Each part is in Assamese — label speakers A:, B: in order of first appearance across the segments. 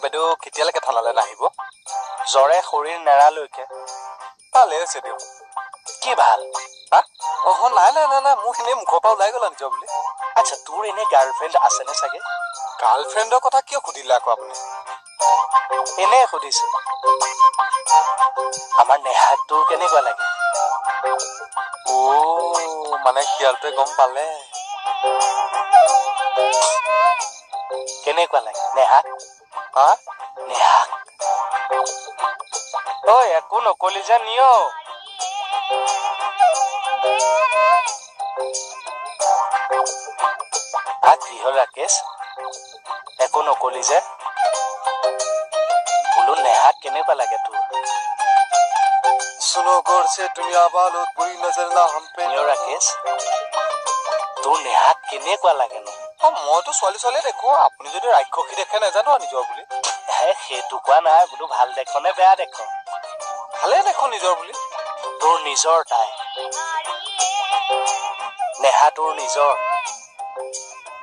A: বাইদেউ কেতিয়ালৈকে থানালৈ নাহিব?
B: জ্বৰে শৰীৰ নেৰালৈকে।
A: ভালে হৈছে দিয়ক।
B: কি ভাল?
A: হা? নাই মোৰ এনেই মুখৰ পৰা ওলাই গ'ল নিজৰ বুলি।
B: আচ্ছা, তোৰ এনে গাৰ্লফ্ৰেণ্ড আছেনে চাগে?
A: গাৰ্লফ্ৰেণ্ডৰ কথা কিয় সুধিলে আকৌ আপুনি?
B: এনেই সুধিছো। আমাৰ নেহাক তোৰ কেনেকুৱা লাগে?
A: মানে শিয়ালটোৱে গম পালে।
B: কেনেকুৱা লাগে নেহাক?
A: হা?
B: নেহাক ঐ একো নকলি যে নিয়। কি হ'ল ৰাকেশ, একো নকলি যে? বোলো নেহাক কেনেকুৱা লাগে তোৰ?
A: सुनो गौर से दुनिया वालों कोई नजर ना हम पे।
B: ৰাকেশ, তোৰ নেহাক কেনেকুৱা লাগেনো?
A: মইতো ছোৱালী দেখো, আপুনি যদি ৰাক্ষসী দেখে নাজানো নিজৰ বুলি।
B: সেইটো কোৱা নাই, বোলো ভাল দেখো নে বেয়া দেখো?
A: ভালে দেখো নিজৰ বুলি।
B: তোৰ নিজৰ তাই? নেহা তোৰ নিজৰ?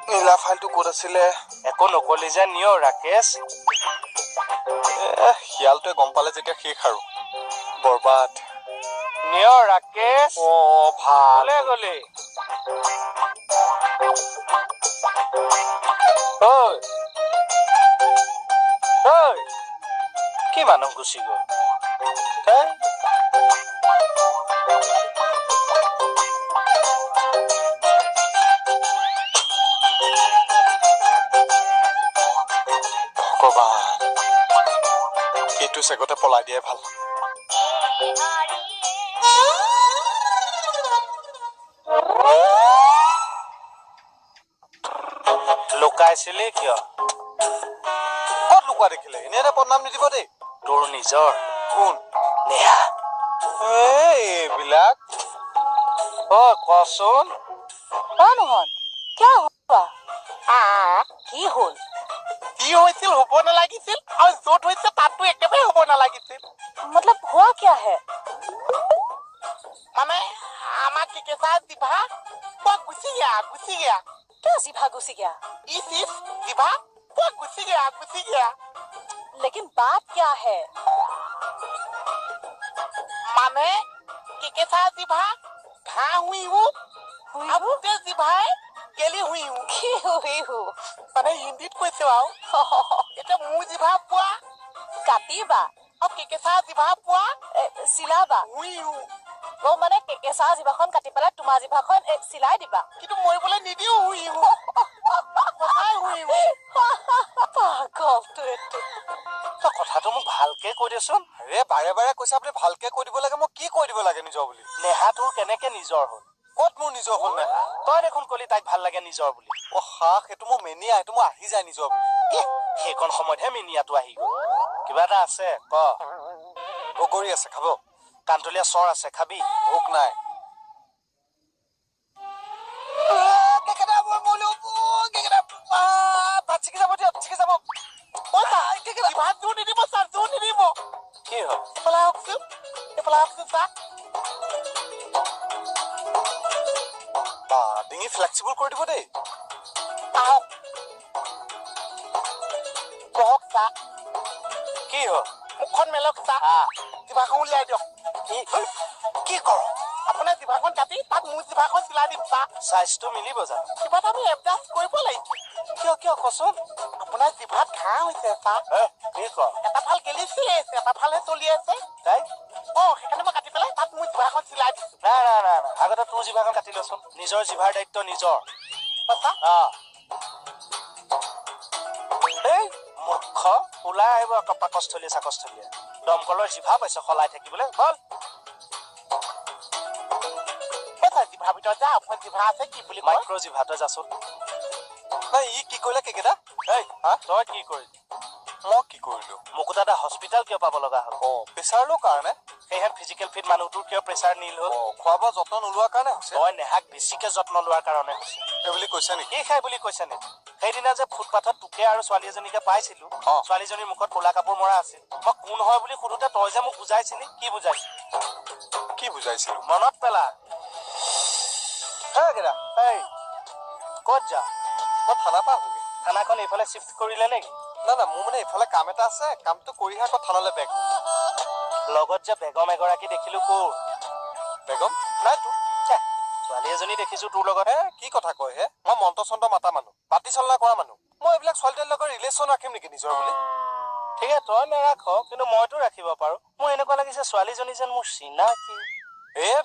A: নীলা ফাইলটো ক'ত আছিলে?
B: একো নকলি যে নিয় ৰাকেশ?
A: শিয়ালটোৱে গম পালে যেতিয়া শেষ আৰু বৰবাদ।
B: নিয় ৰাকেশ? ভালে গলি। কি মানুহ গুচি গ'ল?
A: ভগৱান, এইটো চেগতে পলাই দিয়াই ভাল।
B: লুকাইছিলি কিয়?
A: ক'ত লুকুৱা দেখিলে? এনে বদনাম নিদিব দেই।
B: তোৰ নিজৰ?
A: কোন?
B: নেহা।
A: এইবিলাক
B: কচোন।
C: নহয় কিয় হোৱা? কি হ'ল?
B: কি হৈছিল হ'ব নালাগিছিল, আৰু য'ত হৈছে তাতো একেবাৰে হ'ব নালাগিছিল।
C: मतलब हुआ क्या है?
B: মানে আমাক কি কেঁচা জিভা গুচি গয়া।
C: क्या जिभा घुसी गया?
B: जिभा घुसी गया।
C: लेकिन बात क्या है?
B: माने कि केसा जिभा घा हुई हूँ, अब ते जिभाए गेली हुई हूँ।
C: কি हुई हूँ?
B: মানে হিন্দীত কৈছে আৰু এটা মোৰ জিভা পোৱা
C: কাটিবা
B: আৰু কি কেঁচা জিভা পোৱা
C: চিলাবা।
B: হুই হূঁ।
C: वो মানে কেঁচা জিভাখন কাটি পেলাই তোমাৰ জিভাখন চিলাই দিবা।
B: কিন্তু মৰিবলৈ নিদিও হুই হূঁ। সঁচাই হুই হূঁ। তই কথাটো মোক ভালকে কৈ দেচোন।
A: বাৰে বাৰে কৈছে আপুনি ভালকে কৈ দিব লাগে। মই কি কৈ দিব লাগে নিজৰ বুলি?
B: নেহা তোৰ কেনেকে নিজৰ হ'ল?
A: ক'ত মোৰ নিজৰ হ'ল নেহা?
B: তই দেখোন কলি তাইক ভাল লাগে নিজৰ বুলি।
A: সেইটো মোৰ মেনিয়া, সেইটো মোৰ আহি যায় নিজৰ বুলি।
B: সেইকণ সময়তহে মেনিয়াটো আহি গ'ল। কিবা এটা আছে ক?
A: বগৰী আছে, খাব?
B: কান্তলীয়া চৰ আছে, খাবি?
A: ভোক নাই।
B: কি হ'ল?
A: ডিঙি ফ্লেক্সিবল কৰি দিব দেই।
B: কি হ'ল? মুখখন মেলক জিভাখন উলিয়াই দিয়ক। কি কৰ? আপোনাৰ জিভাখন কাটি তাত মোৰ জিভাখন চিলাই দিম চা। চাইজটো মিলিব জানো? কিবা এটা আমি এডজাষ্ট কৰিব লাগিব। কিয় কচোন? আপোনাৰ জিভাত ঘাঁ হৈছে চা। কি কৰ? এটা ফাল গেলিচি আছে, এটা ফালহে চলি আছে। তাই সেইকাৰণে মই কাটি পেলাই তাত মোৰ জিভাখন চিলাই দিছো। নাই আগতে তোৰ জিভাখন কাটি লচোন। নিজৰ জিভাৰ দায়িত্ব নিজৰ। মূৰ্খ ওলাই আহিব আকৌ পাকস্থলীয়ে চাকস্থলীয়ে। দমকলৰ জিভা পাইছ সলাই থাকিবলৈ বল। জিভাৰ ভিতৰত যা, অকমান জিভা আছে কি বুলি মাইক্ৰ জিভাটো যাচোন।
A: নাই ই কি কৰিলে কেকেটা?
B: তই কি কৰিলি?
A: মই কি কৰিলো?
B: মোকো দাদা হস্পিটাল কিয় পাব লগা হ'ল?
A: প্ৰেছাৰ লো কাৰণে।
B: সেইহে ফিজিকেল ফিট মানুহটোৰ কিয় প্ৰেছাৰ নীল হ'ল?
A: খোৱা বোৱা যত্ন নোলোৱাৰ কাৰণে হৈছে।
B: তই নেহাক বেছিকে যত্ন লোৱাৰ কাৰণে হৈছে।
A: সেই বুলি কৈছে নেকি?
B: কি খাই বুলি কৈছে নেকি? সেইদিনা যে ফুটপাথত তোকে আৰু ছোৱালী এজনীকে পাইছিলো, ছোৱালীজনীৰ মুখত ক'লা কাপোৰ মৰা আছিল। মই কোন হয় বুলি সোধোতে তই যে মোক বুজাইছিলি, কি বুজাইছিলি?
A: কি বুজাইছিলো?
B: মনত পেলা। ক'ত যা?
A: মই থানা পাওঁগে।
B: থানাখন এইফালে চিফ্ট কৰিলে নেকি?
A: না না মোৰ মানে এইফালে কাম এটা আছে কামটো কৰিহে আকৌ থানালৈ বেগ
B: লগত যে বেগম এগৰাকী দেখিলো ক'ৰ
A: বেগম নাই তোৰ
B: ছোৱালী এজনী দেখিছো তোৰ লগত
A: কি কথা কয় হে মই মন্ত্ৰ চন্ত্ৰ মাতা মানুহ বাতি চলনা কৰা মানুহ মই এইবিলাক ছোৱালীৰ লগত ৰিলেশ্যন ৰাখিম নেকি নিজৰ বুলি
B: ঠিক আছে তই নাৰাখ কিন্তু মইতো ৰাখিব পাৰো মোৰ এনেকুৱা লাগিছে ছোৱালীজনী যেন মোৰ চিনাকি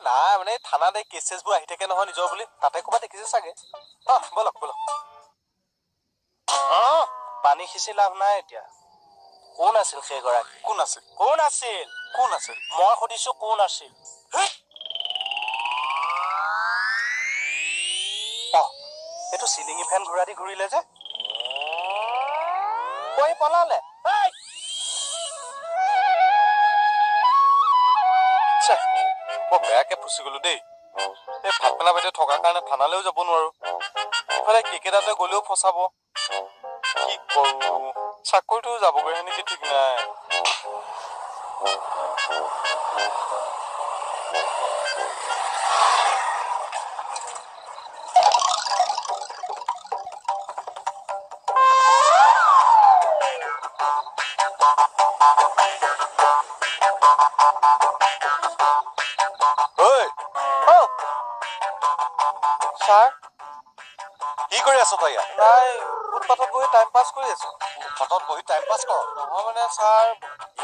A: নাই মানে থানাত এই কেছ চেছবোৰ আহি থাকে নহয় নিজৰ বুলি তাতে ক'ৰবাত দেখিছে চাগে বলক বলক
B: পানী সিঁচি লাভ নাই এতিয়া কোন আছিল সেইগৰাকী
A: কোন আছিল
B: মই সুধিছো কোন আছিল এইটো চিলিঙি ফেন ঘূৰা দি ঘূৰিলে যে কৈ পলালে
A: বৰ বেয়াকে ফুচি গলো দেই এই ভাতমেলা বাইদেউ থকাৰ কাৰণে থানালৈও যাব নোৱাৰো ইফালে কেকেটাতে গলেও ফচাব কি কৰো চাকৰিটো যাবগৈ নেকি ঠিক নাই ছাৰ কি কৰি আছ তই ইয়াত নাই ফুটপাথত বহি টাইম পাছ কৰি আছো ফুটপাথত বহি টাইম পাছ কৰ নহয় মানে ছাৰ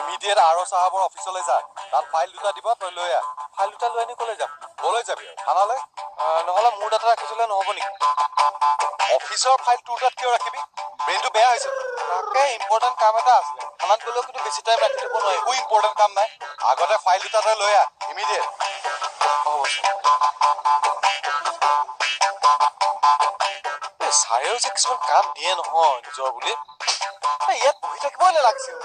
A: ইমিডিয়েট আৰ চাহাবৰ অফিচলৈ যা তাত ফাইল দুটা দিব তই লৈ আহ ফাইল দুটা লৈ আনি কলৈ যাম কলৈ যাবি থানালৈ নহ'লে মোৰ তাতে ৰাখিছিলে নহ'ব নেকি অফিচৰ ফাইল তোৰ তাত কিয় ৰাখিবি ব্ৰেইনটো বেয়া হৈছে তাকে ইম্পৰ্টেণ্ট কাম এটা আছিলে থানাত গ'লেও কিন্তু বেছি টাইম ৰাখি দিব নোৱাৰি একো ইম্পৰ্টেণ্ট কাম নাই আগতে ফাইল দুটা তই লৈ আহ ইমিডিয়েট হ'ব ছাৰেও যে কিছুমান কাম দিয়ে নহয় নিজৰ বুলি ইয়াত বহি থাকিবই নালাগিছিল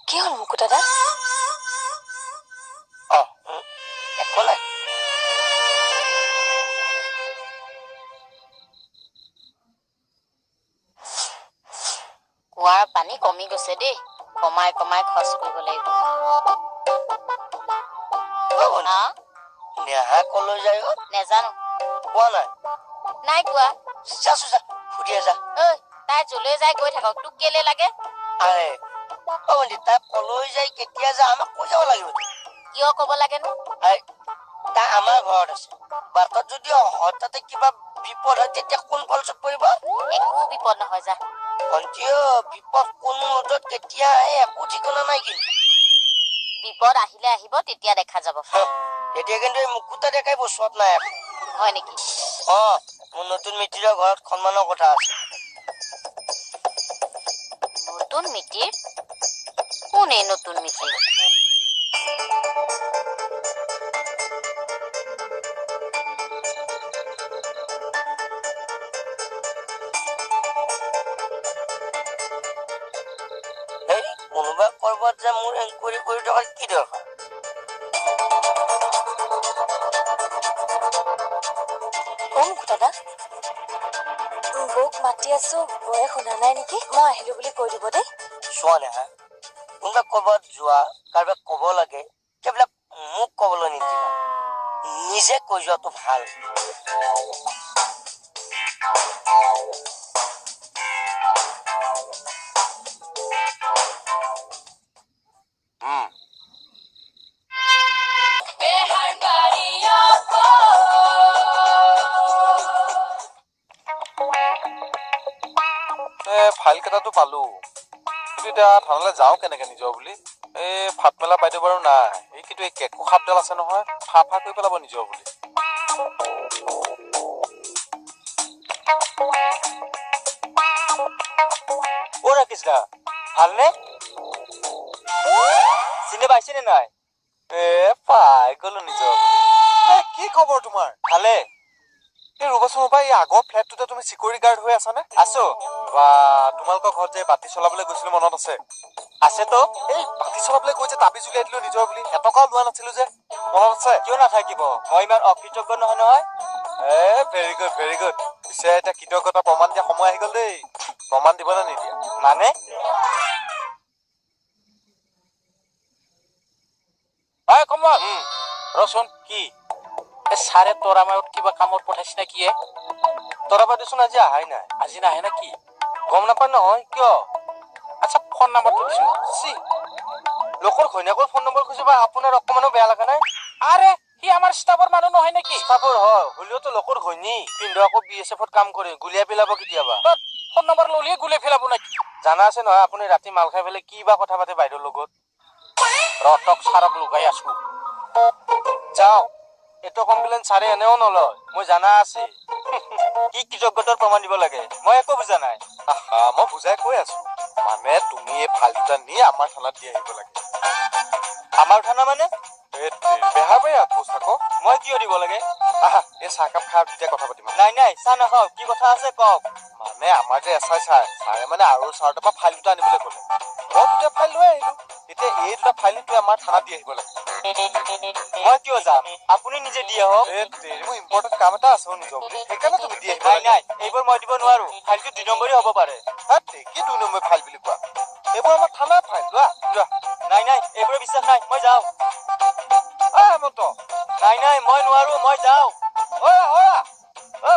C: কি হ'ল মুকু দাদা
B: একো নাই
D: কুঁৱাৰ পানী কমি গৈছে দেই কমাই কমাই খৰচ কৰিব লাগিব
B: নেহা কলৈ যায়
D: নেজানো
B: কোৱা
D: নাই কোৱা
B: যাচো যা সুধিয়ে যা
D: ঐ তাই যলৈ যায় গৈ থাকক তোক কেলে লাগে
B: আৰে তাই কলৈ যায় কেতিয়া যায় আমাক কৈ যাব লাগিব
D: কিয় ক'ব লাগেনো
B: তাই আমাৰ ঘৰত আছে বাটত যদি হঠাতে কিবা বিপদ হয় তেতিয়া কোন ফলচত পৰিব
D: একো বিপদ নহয় যা
B: ভণ্টিও বিপদ কোন মুহূৰ্তত কেতিয়া আহে একো ঠিকনা নাই কিন্তু
D: বিপদ আহিলে আহিব তেতিয়া দেখা যাব
B: তেতিয়া কিন্তু এই মুকুতা দেখাই বচোৱাত নাই
D: হয় নেকি
B: মোৰ নতুন মিতিৰৰ ঘৰত সন্মানৰ কথা আছে
D: নতুন মিতিৰ কোন এই নতুন মিতিৰ
B: কোনোবা কৰবাত যে মোৰ এনকুৱাৰী কৰি থকাৰ কি দৰকাৰ
C: মুকু দাদা বৌক মাতি আছো বৌয়ে শুনা নাই নেকি মই আহিলো বুলি কৈ দিব দেই
B: চোৱা নেহা কোনোবা কৰবাত যোৱা কাৰোবাক ক'ব লাগে সেইবিলাক মোক ক'বলৈ নিদিবা নিজে কৈ যোৱাটো ভাল
A: ফাইল কেইটাটো পালো কিন্তু এতিয়া থানালৈ যাওঁ কেনেকে নিজৰ বুলি এই ভাতমেলা বাইদেউ বাৰু নাই এই কিন্তু এই কেকু সাপডাল আছে নহয় ফা কৰি পেলাব নিজৰ বুলি
B: ৰাখিছা ভালনে চিনি পাইছেনে নাই
A: পাই গলো নিজৰ বুলি কি খবৰ তোমাৰ
B: ভালে
A: এই ৰবচোন ৰবা এই আগৰ ফ্লেটটোতে তুমি চিকিউৰিটি গাৰ্ড হৈ আছা নে
B: আছো
A: বা তোমালোকৰ ঘৰত যে বাতি চলাবলৈ গৈছিলো মনত আছে
B: আছেতো
A: এই বাতি চলাবলৈ গৈ যে তাবিজ উলিয়াই দিলো নিজৰ বুলি এটকাও লোৱা নাছিলো যে মনত আছে
B: কিয় নাথাকিব মই ইমান অকৃতজ্ঞ নহয়
A: ভেৰি গুড পিছে এতিয়া কৃতজ্ঞতা প্ৰমাণ দিয়া সময় আহি গ'ল দেই। প্ৰমাণ দিবলৈ নিদিয়া
B: মানে হয় কমল ৰচোন কি ছাৰে তৰামায়ত কিবা কামত পঠাইছে নে কি তৰাবাদেচোন আজি আহাই নাই আজি নাহে নে কি গম নাপায় নহয় কিয় আচ্ছা ফোন নাম্বাৰটো দিছো লোকৰ ঘৈণীয়েকৰ ফোন নম্বৰ খুজিবা আপোনাৰ অকমানো বেয়া লগা নাই আৰে সি আমাৰ ষ্টাফৰ মানুহ নহয় নেকি ষ্টাফৰ হয় হ'লেওতো লোকৰ ঘৈণী কিন্তু আকৌ BSF কাম কৰে গুলিয়াই পেলাব কেতিয়াবা ফোন নম্বৰ ললিয়ে গুলিয়াই পেলাব নেকি জানা আছে নহয় আপুনি ৰাতি মাল খাই পেলাই কি বা কথা পাতে বাইদেউৰ লগত ৰতক ছাৰক লুকাই আছো যাওক এইটো কমপ্লেইন ছাৰে এনেও নলয় মই জানা আছে কি কৃতজ্ঞতাৰ প্ৰমাণ দিব লাগে মই একো বুজা নাই
A: মই বুজাই কৈ আছো মানে তুমি এই ফাইল দুটা নি আমাৰ থানাত দি আহিব লাগে
B: আমাৰ থানা মানে
A: বেহাৰবাৰী পোষ্ট আকৌ
B: মই কিয় দিব লাগে
A: আহা এই চাহকাপ খাই তেতিয়া কথা পাতিম
B: নাই নাই চাহ নাখাও কি কথা আছে কওক
A: মানে আমাৰ যে SI ছাৰে মানে আৰু ছাৰৰ পৰা ফাইল দুটা আনিবলৈ ক'লে মই দুটা ফাইল লৈ আহিলো এতিয়া এই দুটা ফাইল তুমি আমাৰ থানাত দি আহিব লাগে
B: মই কিয় যাম আপুনি নিজে দি আহক
A: মোৰ ইম্পৰ্টেণ্ট কাম এটা আছে নিজৰ বুলি সেইকাৰণে তুমি দি আহিব
B: নাই নাই এইবোৰ মই দিব নোৱাৰো ফাইলটো 2 নম্বৰী হ'ব পাৰে
A: কি 2 নম্বৰ ফাইল বুলি কোৱা এইবোৰ আমাৰ থানাৰ ফাইল লোৱা
B: নাই নাই এইবোৰ বিশ্বাস নাই মই যাওঁ
A: হেমন্ত
B: নাই নাই মই নোৱাৰো মই যাওঁ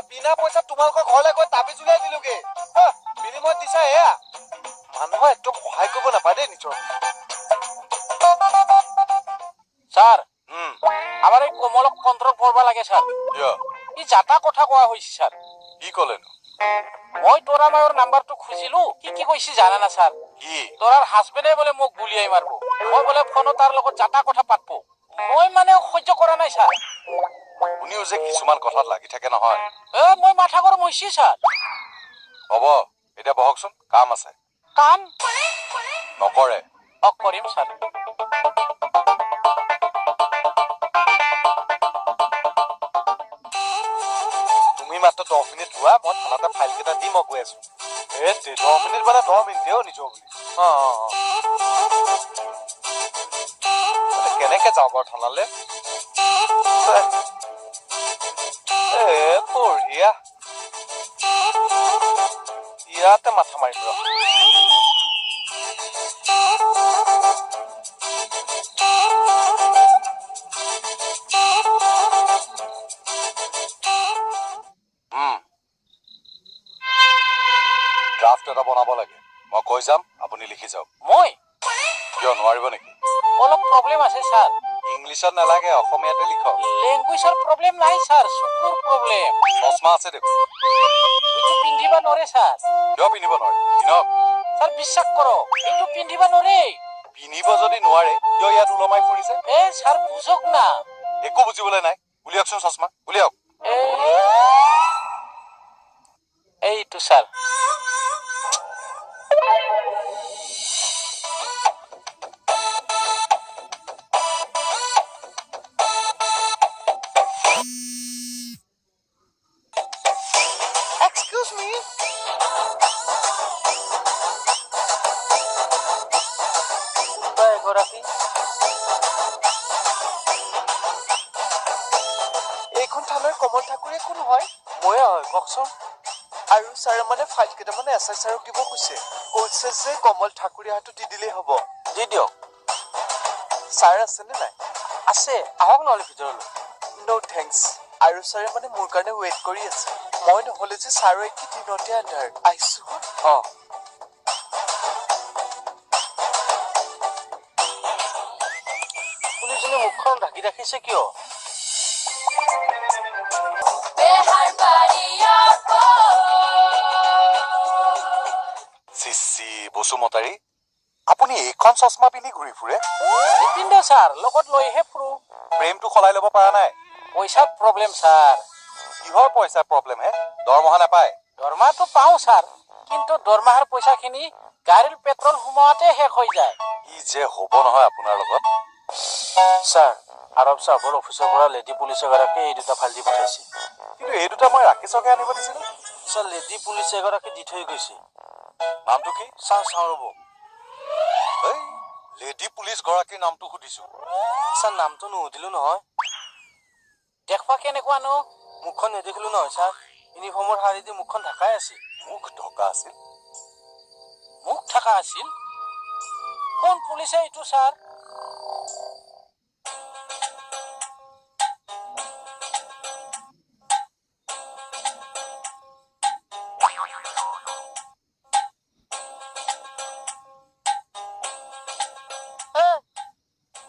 A: বিনা পইচা তোমালোকৰ ঘৰলৈ গৈ তাবিজ উলিয়াই দিলোগে বিনিময়ত দিছা এয়া মানুহৰ একদম সহায় কৰিব নাপায় দেই নিজৰ
B: ছাৰ আমাৰ এই কোমলক কণ্ট্ৰল কৰিব লাগে ছাৰ ই যাতা কথা কোৱা হৈছে ছাৰ
A: কি ক'লেনো
B: মই তৰামায়ৰ নাম্বাৰটো খুজিলো কি কৈছে জানা না ছাৰ
A: কি
B: তৰাৰ হাজবেণ্ডে বোলে মোক গুলিয়াই মাৰিব মই বোলে ফোনত তাৰ লগত যাতা কথা পাতব মই মানে সহ্য কৰা নাই ছাৰ
A: শুনিও যে কিছুমান কথাত লাগি থাকে নহয়
B: মই মাথা গৰম হৈছি ছাৰ
A: হ'ব এতিয়া বহকচোন কাম আছে
B: কাম
A: নকৰে
B: কৰিম ছাৰ
A: তুমি মাত্ৰ 10 মিনিট ৰোৱা মই থানাতে ফাইল কেইটা দি মই গৈ আছো 10 মিনিট মানে 10 মিনিট নিজৰ বুলি কেনেকে যাওঁ বাৰু থানালে বঢ়িয়া ইয়াতে মাথা মাৰি ৰ ড্ৰাফট এটা বনাব লাগে মই কৈ যাম আপুনি লিখি যাওক
B: মই
A: কিয় নোৱাৰিব নেকি
B: অলপ প্ৰব্লেম আছে ছাৰ
A: ইংলিছত নালাগে অসমীয়াতে লিখক
B: লেংগুৱেজৰ প্ৰব্লেম নাই ছাৰ চকুৰ প্ৰব্লেম
A: চশমা আছে দেখোন
B: এইটো পিন্ধিব নোৱাৰে ছাৰ
A: কিয় পিন্ধিব নোৱাৰে পিন্ধক
B: ছাৰ বিশ্বাস কৰক এইটো পিন্ধিব নোৱাৰে
A: পিন্ধিব যদি নোৱাৰে কিয় ইয়াত ওলমাই ফুৰিছে
B: ছাৰ বুজক না
A: একো বুজিবলৈ নাই উলিয়াওকচোন চশমা উলিয়াওক
B: এইটো ছাৰ
A: Excuse me.
B: এগৰাকী
A: এইখন থানাৰ কমল ঠাকুৰে কোন হয়
B: ময়ে হয় কওকচোন
A: আৰু ছাৰে মানে ফাইল কেইটামান SI ছাৰক দিব কৈছে যে কমল ঠাকুৰে হাতত দি দিলেই হ'ব
B: দি দিয়ক
A: ছাৰ আছেনে নাই
B: আছে আহক নহ'লে ভিতৰলৈ
A: নো থেংকছ আৰু ছাৰে মানে মোৰ কাৰণে ৱেইট কৰি আছে মই নহ'লে যে ছাৰৰ একে দিনতে আন্ধাৰ আহিছো
B: পুলিচজনে মুখখন ঢাকি ৰাখিছে কিয়
A: চিচি বসুমতাৰী আপুনি এইখন চশমা পিন্ধি ঘূৰি ফুৰে
B: নিপিন্ধে ছাৰ লগত লৈহে ফুৰো
A: প্ৰেমটো সলাই ল'ব পৰা নাই
B: পইচাৰ প্ৰব্লেম ছাৰ
A: কিহৰ পইচাৰ প্ৰব্লেম হে দৰমহা নাপায়
B: দৰমহাটো পাওঁ ছাৰ কিন্তু দৰমহাৰ পইচাখিনি গাড়ীৰ পেট্ৰল সোমোৱাতে শেষ হৈ যায়
A: কি যে হ'ব নহয় আপোনাৰ লগত
B: ছাৰ আৰৱ চাহাবৰ অফিচৰ পৰা লেডি পুলিচ এগৰাকী এই দুটা ফাইল দি পঠাইছে
A: কিন্তু এই দুটা মই ৰাকেশকে আনিব দিছিলো
B: ছাৰ লেডি পুলিচ এগৰাকী দি থৈ গৈছে
A: নামটো কি
B: চাওঁ ৰ'ব
A: লেডি পুলিচ গৰাকীৰ নামটো সুধিছো
B: ছাৰ নামটো নুসুধিলো নহয় দেখুৱা কেনেকুৱানো মুখখন নেদেখিলো নহয় ছাৰ ইউনিফৰ্মৰ শাৰী দি মুখখন ঢাকাই আছিল
A: মুখ ঢকা আছিল
B: মুখ ঢাকা আছিল কোন পুলিচে এইটো ছাৰ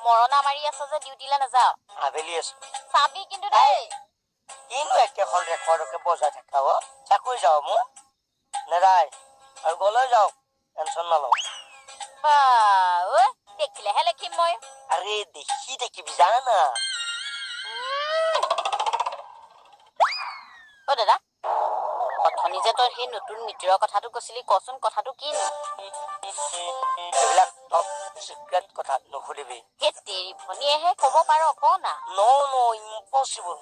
D: মৰণা মাৰি আছ যে ডিউটিলৈ নাযাও
B: আবেলি আছো
D: চাবি কিন্তু দেই
B: কিনো একেখন ৰেকৰ্ডকে বজাই থাকা চাকৰি যাওঁ মোৰ নেৰাই আৰু গলৈ যাওঁ টেনচন নলওঁ
D: দেখিলেহে লেখিম মই
B: আৰে দেখি দেখিবি জানা না
D: দাদা অথনি যে তই সেই নতুন মিতিৰৰ কথাটো কৈছিলি কচোন কথাটো কিনো
B: এইবিলাক টপ চিক্ৰেট কথা নুসুধিবি
D: সেই তেৰি ভনীয়েহে ক'ব পাৰ ক না
B: ন ইম্পচিবল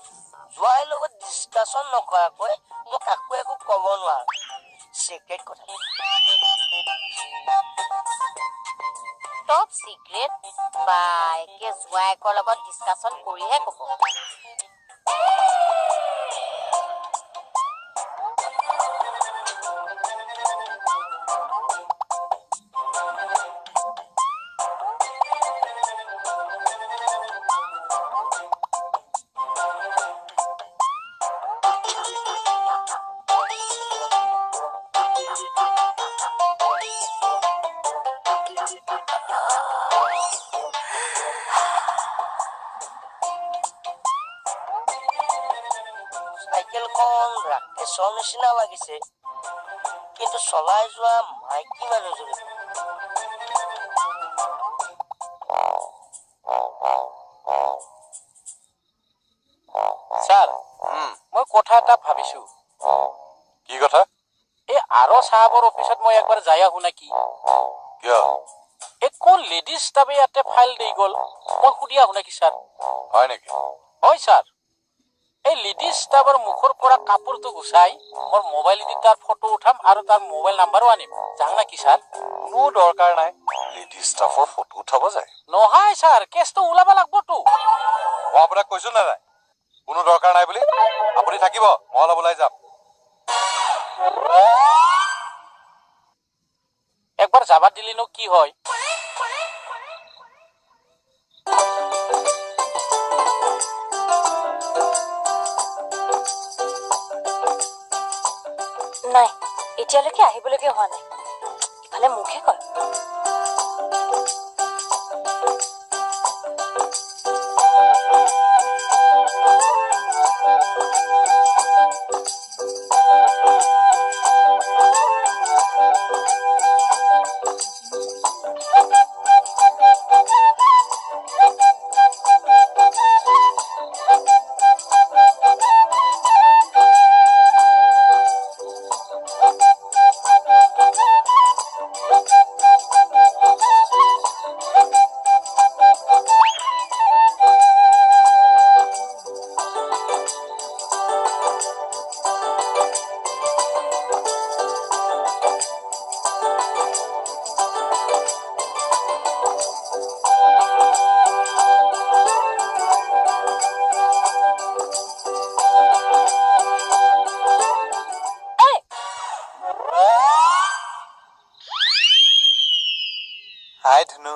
B: জোৱাইৰ লগত ডিছকাশ্যন নকৰাকৈ মই কাকো একো ক'ব নোৱাৰো চিক্ৰেট কথা
D: টপ চিক্ৰেট বা একে জোৱাইকৰ লগত ডিছকাশ্যন কৰিহে ক'ব
B: চাইকেলখন ৰাকেশৰ নিচিনা লাগিছে কিন্তু চলাই যোৱা মাইকী মানুহজনী ছাৰ মই কথা এটা ভাবিছো
A: কি কথা
B: এই আৰু চাহাবৰ অফিচত মই একবাৰ যাই আহো নেকি
A: কিয়
B: এই কোন লেডিজ ষ্টাফে ইয়াতে ফাইল দি গ'ল মই সুধি আহো নেকি ছাৰ
A: হয় নেকি
B: হয় ছাৰ এই লেডিজ ষ্টাফৰ মুখৰ পৰা কাপোৰটো গুচাই মোৰ মোবাইল দি তাৰ ফটো উঠাম আৰু তাৰ মোবাইল নাম্বাৰো আনিম যাওঁ নেকি ছাৰ
A: কোনো দৰকাৰ নাই লেডি ষ্টাফৰ ফটো উঠাব যায়
B: নহয় ছাৰ কেছটো ওলাব লাগবতো
A: মই আপোনাক কৈছো নে নাই কোনো দৰকাৰ নাই বুলি আপুনি থাকিব মই অলপ ওলাই যাম
B: একবাৰ যাবা দিলিনো কি হয়
C: নাই এতিয়ালৈকে আহিবলগীয়া হোৱা নাই ইফালে মুখে কয়
A: হাই ধুনু